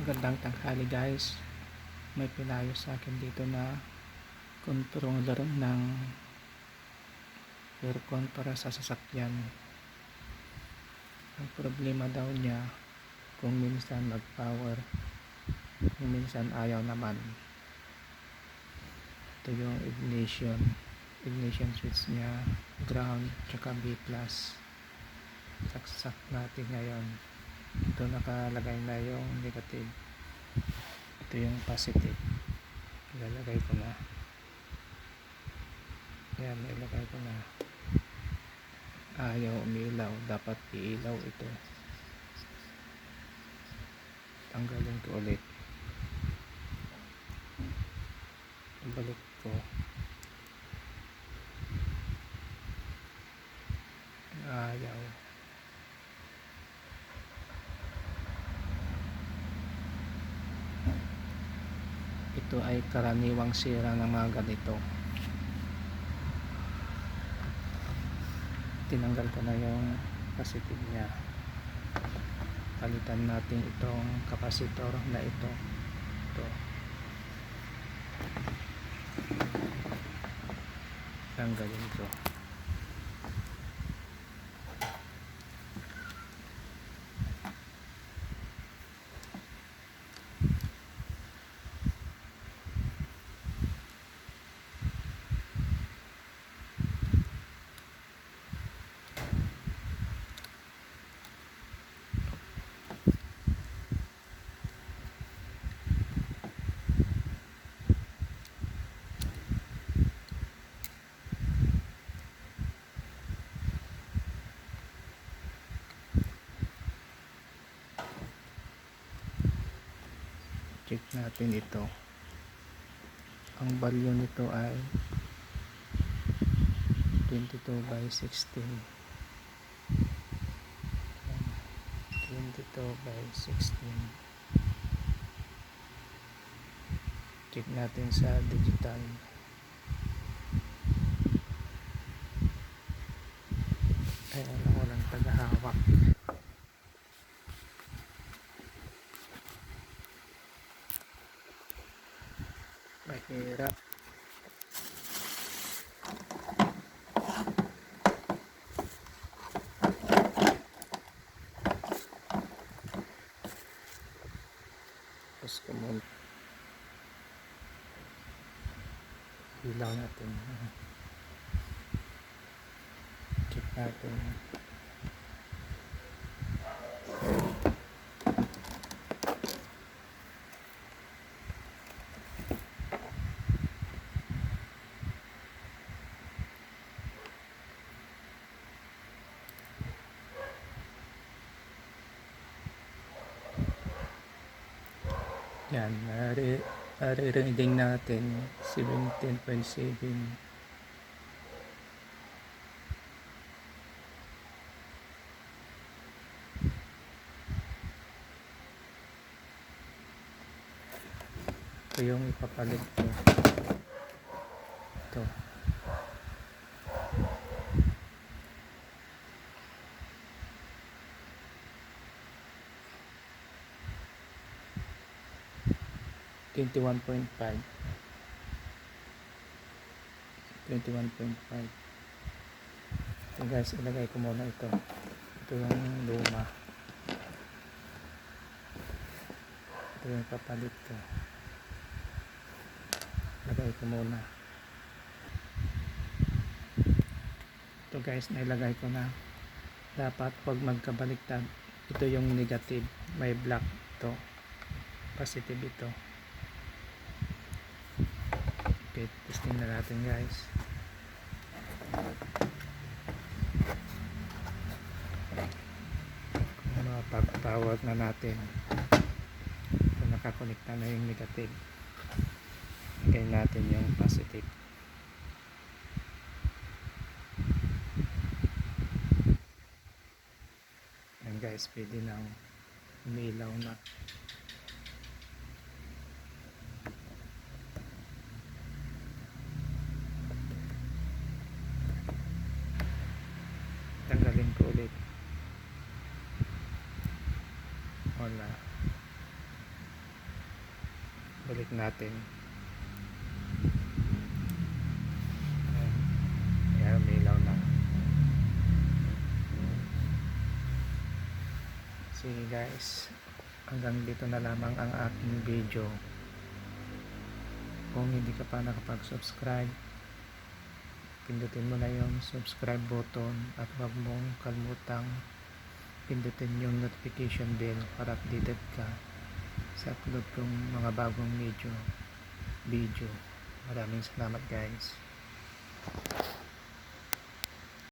Magandang tanghali guys. May pinayo sa akin dito na controller ng aircon para sa sasakyan. Ang problema daw niya, kung minsan mag power, kung minsan ayaw naman. Ito yung ignition switch niya, ground tsaka B+. Saksak natin ngayon. Ito nakalagay na yung negative, ito yung positive. Ilalagay ko na. Yan, ilagay ko na. Ayaw umilaw, dapat iilaw ito. Tanggalin ko ulit. Balik ko. Ayaw. Ito ay karaniwang sira ng mga ganito. Tinanggal ko na yung positive niya. Palitan natin itong capacitor na ito. Tanggalin ko. Check natin ito. Ang value nito ay 22/16. 22/16. Check natin sa digital. Ay, walang tagahawak. Mahirap. Tapos kumul. Ilaw natin. Check natin. Yan, reading natin 17.7. Ito yung ipapalit ko. Ito. $21.5. So guys, ilagay ko muna ito. Ito yung luma. Ito yung papalit ko. Ilagay ko muna. Ito guys, nailagay ko na. Dapat pag magkabaliktad, ito yung negative, may black ito, positive ito. Okay, testing na natin guys. Pag-power na natin. So, nakakonekta na yung negative. Lagay natin yung positive. Yan guys, pwede nang umilaw na. Tanggalin ko ulit. Wala. balik natin. Ayan, ayan, may ilaw na. Sige guys, hanggang dito na lamang ang aking video. Kung hindi ka pa nakapag-subscribe, pindutin mo na yung subscribe button at huwag mong kalimutang pindutin yung notification bell para updated ka sa upload kong mga bagong video. Maraming salamat guys.